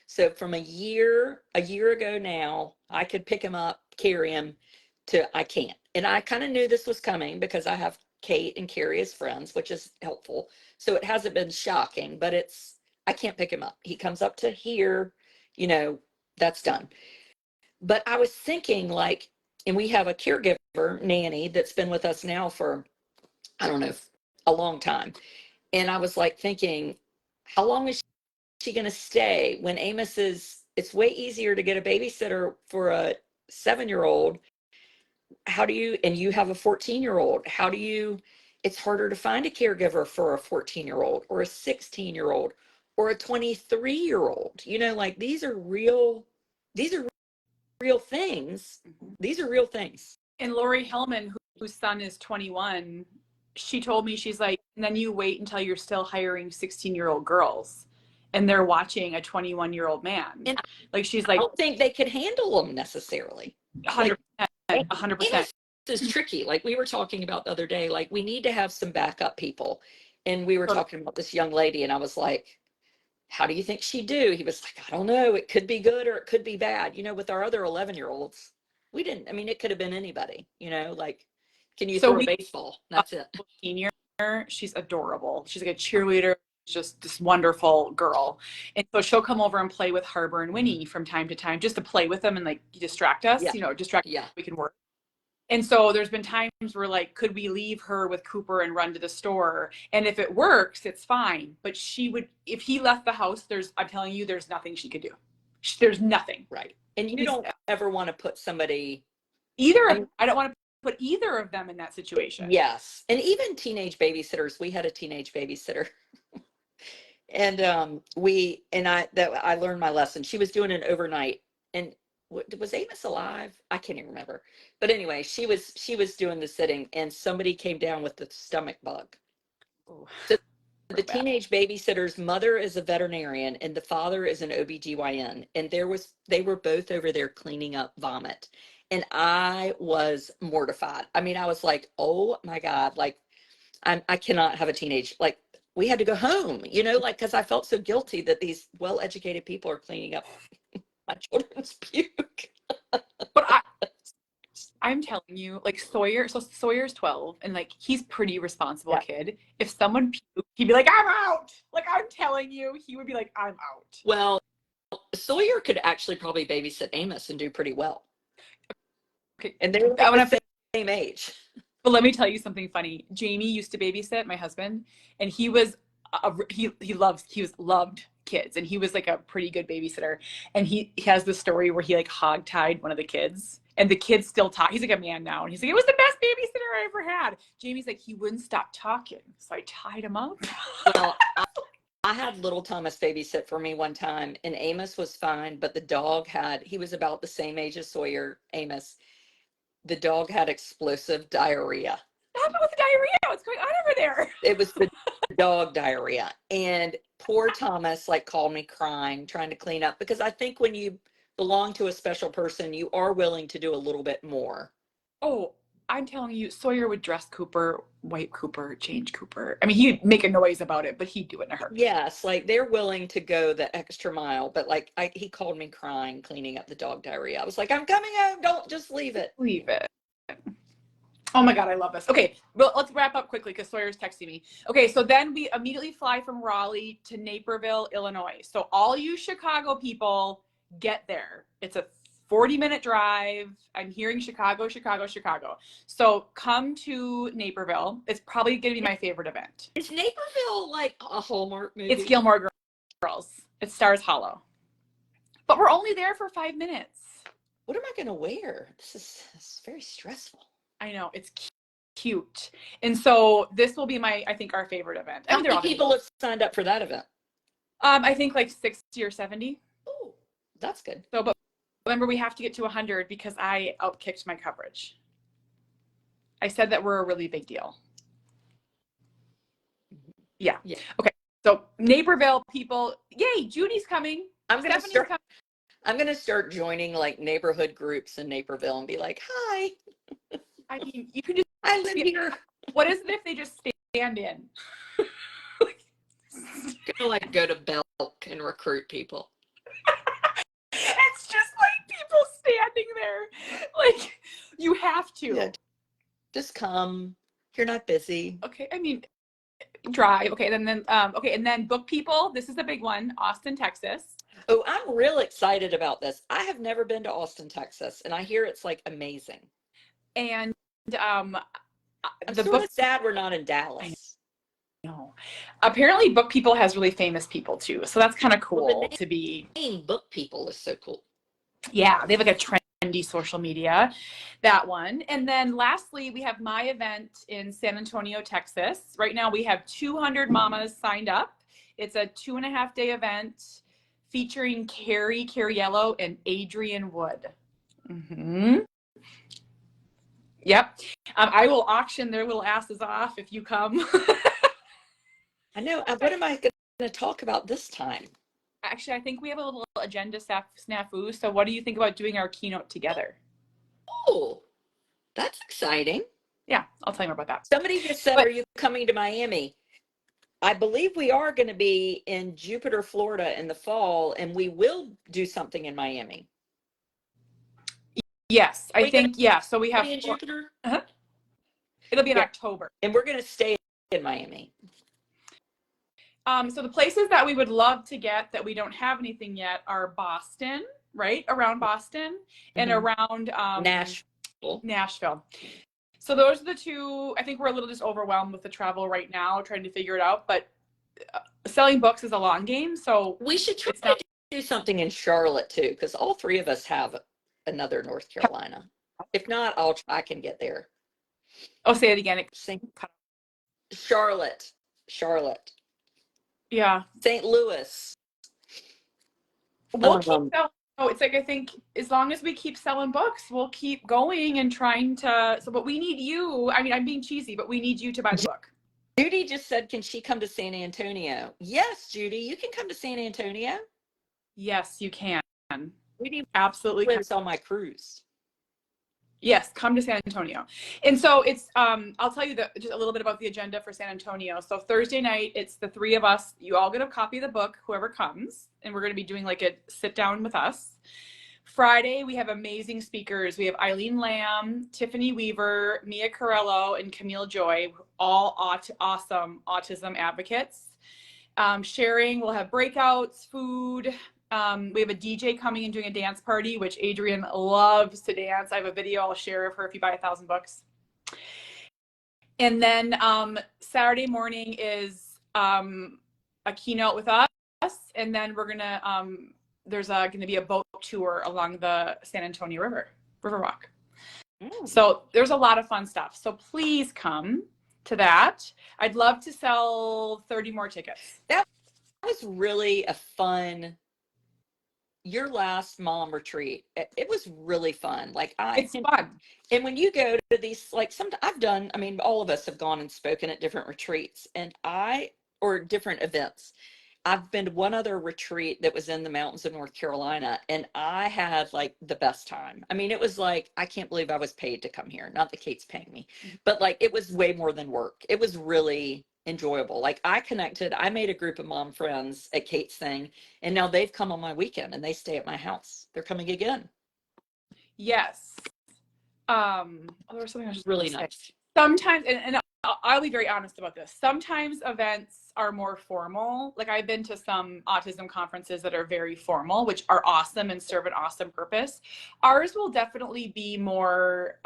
So from a year ago now, I could pick him up, carry him to I can't. And I kind of knew this was coming because I have Kate and Carrie as friends, which is helpful. So it hasn't been shocking, but I can't pick him up. He comes up to here, you know, that's done. But I was thinking like, and we have a caregiver nanny that's been with us now for, I don't know, a long time. And I was like thinking, how long is she going to stay when it's way easier to get a babysitter for a 7-year-old. And you have a 14-year-old. It's harder to find a caregiver for a 14-year-old or a 16-year-old or a 23-year-old. You know, like these are real things. These are real things. And Lori Hellman, whose son is 21, she told me, she's like, and then you wait until you're still hiring 16-year-old girls. and they're watching a 21-year-old man. And Like, she's I like, don't think they could handle them necessarily. Like 100%, 100%. Amos is tricky. Like we were talking about the other day, like we need to have some backup people. And we were talking about this young lady, and I was like, how do you think she'd do? He was like, I don't know. It could be good or it could be bad. You know, with our other 11-year-olds, we didn't, I mean, it could have been anybody, you know, like, can you So throw a we baseball? a That's it. senior, she's adorable. She's like a cheerleader, just this wonderful girl. And so she'll come over and play with Harbor and Winnie from time to time, just to play with them and like distract us, Yeah. you know, distract Yeah. we can work. And so there's been times where like, could we leave her with Cooper and run to the store? And if it works, it's fine. But she would, if he left the house, I'm telling you, there's nothing she could do. There's nothing. Right. And you don't ever want to put somebody I don't want to put either of them in that situation. Yes. And even teenage babysitters, we had a teenage babysitter. And I learned my lesson. She was doing an overnight, and was Amos alive? I can't even remember. But anyway, she was doing the sitting, and somebody came down with the stomach bug. Ooh, so the teenage babysitter's mother is a veterinarian and the father is an OBGYN, and they were both over there cleaning up vomit. And I was mortified. I mean, I was like, oh my God, like I cannot have a teenage, like we had to go home, you know, like, cause I felt so guilty that these well-educated people are cleaning up my children's puke. But I'm telling you, like Sawyer's 12 and like he's pretty responsible kid. If someone puked, he'd be like, I'm out. Like, I'm telling you, he would be like, I'm out. Well, Sawyer could actually probably babysit Amos and do pretty well. Okay. And they were like the same age. But let me tell you something funny. Jamie used to babysit my husband, and he was he loved kids, and he was like a pretty good babysitter. And he has this story where he like hog-tied one of the kids, and the kids still talk. He's like a man now, and he's like, it was the best babysitter I ever had. Jamie's like, he wouldn't stop talking, so I tied him up. Well, I had little Thomas babysit for me one time, and Amos was fine, but the dog he was about the same age as Sawyer, Amos. The dog had explosive diarrhea. What happened with the diarrhea? What's going on over there? It was the dog diarrhea. And poor Thomas like called me crying, trying to clean up, because I think when you belong to a special person, you are willing to do a little bit more. Oh, I'm telling you, Sawyer would dress Cooper, wipe Cooper, change Cooper. I mean, he'd make a noise about it, but he'd do it in a heartbeat. Yes, like they're willing to go the extra mile, but like he called me crying, cleaning up the dog diarrhea. I was like, I'm coming home. Don't just leave it. Leave it. Oh my God, I love this. Okay, well, let's wrap up quickly because Sawyer's texting me. Okay, so then we immediately fly from Raleigh to Naperville, Illinois. So all you Chicago people, get there. It's a 40-minute drive. I'm hearing Chicago, Chicago, Chicago. So come to Naperville. It's probably going to be my favorite event. Is Naperville like a Hallmark movie? It's Gilmore Girls. It stars Hollow. But we're only there for 5 minutes. What am I going to wear? This is very stressful. I know, it's cute. And so this will be I think our favorite event. How many people have signed up for that event? I think like 60 or 70. Oh, that's good. So, but remember, we have to get to 100 because I outkicked my coverage. I said that we're a really big deal. Yeah. Okay. So Naperville people, yay, Judy's coming. I'm going to start joining like neighborhood groups in Naperville and be like, hi. I mean, you can just, I live here. What is it if they just stand in? Gonna like go to Belk and recruit people. It's just like people standing there. Like, you have to. Yeah. Just come. You're not busy. Okay. I mean, drive. Okay. And then book people. This is a big one. Austin, Texas. Oh, I'm real excited about this. I have never been to Austin, Texas, and I hear it's like amazing. And I'm sort of sad we're not in Dallas. No. Apparently Book People has really famous people too. So that's kind of cool to be. Book People is so cool. Yeah, they have like a trendy social media, that one. And then lastly, we have my event in San Antonio, Texas. Right now we have 200 mamas signed up. It's a 2.5-day event featuring Carrie Cariello and Adrian Wood. Mm-hmm. Yep. I will auction their little asses off if you come. I know. What am I going to talk about this time? actually, I think we have a little agenda snafu. So what do you think about doing our keynote together? Oh, that's exciting. Yeah, I'll tell you more about that. Somebody just said, But are you coming to Miami? I believe we are going to be in Jupiter, Florida in the fall, and we will do something in Miami. yes, I We going think, yeah. So we to have be in Jupiter? uh-huh. It'll be in Yeah. October. And we're going to stay in Miami. So the places that we would love to get that we don't have anything yet are Boston, right? Around Boston and around Nashville. So those are the two. I think we're a little just overwhelmed with the travel right now, trying to figure it out. But selling books is a long game. So we should try to do something in Charlotte too, because all three of us have another North Carolina. If not, I can get there. Oh, say it again. Charlotte. Yeah. St. Louis. We'll keep selling. Oh, it's like, I think as long as we keep selling books, we'll keep going and trying to. So, but we need you. I mean, I'm being cheesy, but we need you to buy the book. Judy just said, can she come to San Antonio? Yes, Judy, you can come to San Antonio. Yes, you can. Judy absolutely lives on my cruise. Yes, come to San Antonio. And so it's, I'll tell you just a little bit about the agenda for San Antonio. So Thursday night, it's the three of us. You all get a copy of the book, whoever comes, and we're going to be doing like a sit down with us. Friday, we have amazing speakers. We have Eileen Lamb, Tiffany Weaver, Mia Corello, and Camille Joy, all awesome autism advocates. Sharing, we'll have breakouts, food. We have a DJ coming and doing a dance party, which Adrienne loves to dance. I have a video I'll share of her if you buy 1,000 books. And then Saturday morning is a keynote with us. And then we're gonna, there's gonna be a boat tour along the San Antonio Riverwalk. So there's a lot of fun stuff. So please come to that. I'd love to sell 30 more tickets. That was really a fun, your last mom retreat. It was really fun. Like it's fun. And when you go to these, like I mean, all of us have gone and spoken at different retreats or different events. I've been to one other retreat that was in the mountains of North Carolina, and I had like the best time. I mean, it was like, I can't believe I was paid to come here. Not that Kate's paying me, but like, it was way more than work. It was really enjoyable. Like I made a group of mom friends at Kate's thing, and now they've come on my weekend and they stay at my house. They're coming again. Yes. There was something I was really nice. Sometimes, and I'll be very honest about this. Sometimes events are more formal. Like I've been to some autism conferences that are very formal, which are awesome and serve an awesome purpose. Ours will definitely be more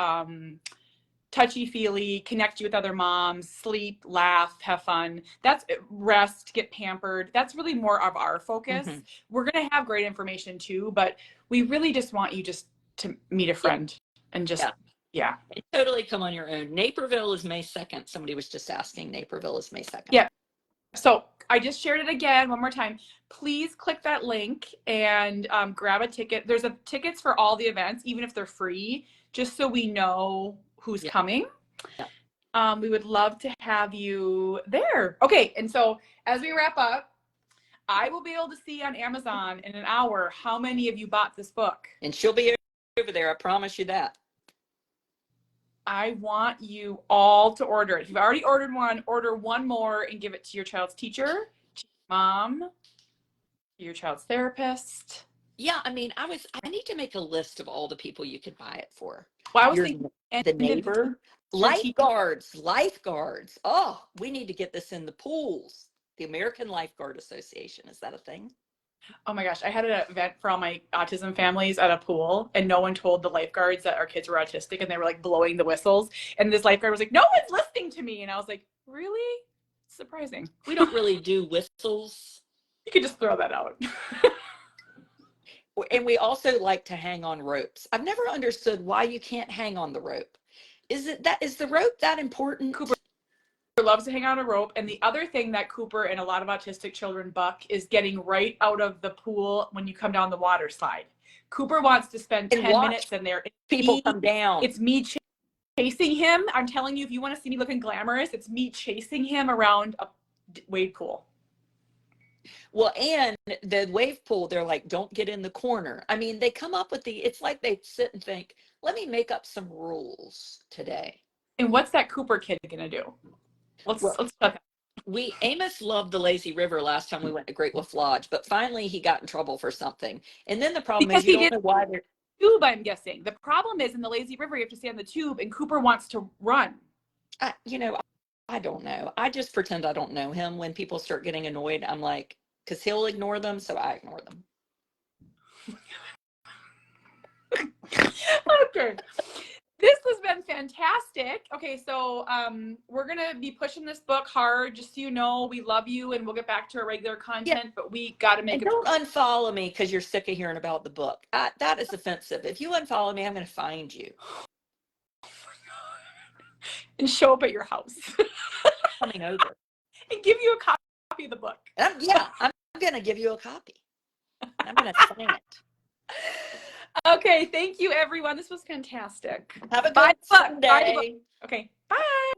touchy-feely, connect you with other moms, sleep, laugh, have fun. That's rest, get pampered. That's really more of our focus. We're going to have great information too, but we really just want you just to meet a friend and just, yeah. Totally come on your own. Naperville is May 2nd. Somebody was just asking. Naperville is May 2nd. Yeah. So I just shared it again one more time. Please click that link and grab a ticket. There's tickets for all the events, even if they're free, just so we know who's coming. Yeah. We would love to have you there. Okay, and so as we wrap up, I will be able to see on Amazon in an hour how many of you bought this book. And she'll be over there, I promise you that. I want you all to order it. If you've already ordered one, order one more and give it to your child's teacher, to your mom, your child's therapist. Yeah, I mean, I need to make a list of all the people you could buy it for. Well, I was thinking the neighbor, lifeguards. Oh, we need to get this in the pools. The American Lifeguard Association. Is that a thing? Oh my gosh, I had an event for all my autism families at a pool, and no one told the lifeguards that our kids were autistic, and they were like blowing the whistles. And this lifeguard was like, "No one's listening to me," and I was like, "Really? Surprising." We don't really do whistles. You could just throw that out. And we also like to hang on ropes. I've never understood why you can't hang on the rope. Is the rope that important? Cooper loves to hang on a rope. And the other thing that Cooper and a lot of autistic children buck is getting right out of the pool when you come down the water slide. Cooper wants to spend 10 minutes in there. People come down. It's me chasing him. I'm telling you, if you want to see me looking glamorous, it's me chasing him around a wade pool. Well, and the wave pool, they're like, don't get in the corner. I mean, they come up with it's like they sit and think, let me make up some rules today. And what's that Cooper kid gonna do? Well, Let's talk. Amos loved the lazy river last time we went to Great Wolf Lodge, but finally he got in trouble for something. And then the problem Because is you he don't gets know why they're tube, I'm guessing. The problem is in the lazy river, you have to stay on the tube, and Cooper wants to run. you know, I don't know. I just pretend I don't know him. When people start getting annoyed, I'm like, because he'll ignore them, so I ignore them. Okay. This has been fantastic. Okay, so we're gonna be pushing this book hard. Just so you know, we love you, and we'll get back to our regular content. Yeah. But we got to make and it. Don't unfollow me because you're sick of hearing about the book. That is offensive. If you unfollow me, I'm going to find you. And show up at your house. Coming over. And give you a copy of the book. I'm going to give you a copy. I'm going to sign it. Okay, thank you, everyone. This was fantastic. Have a good Sunday. Bye. Okay, bye.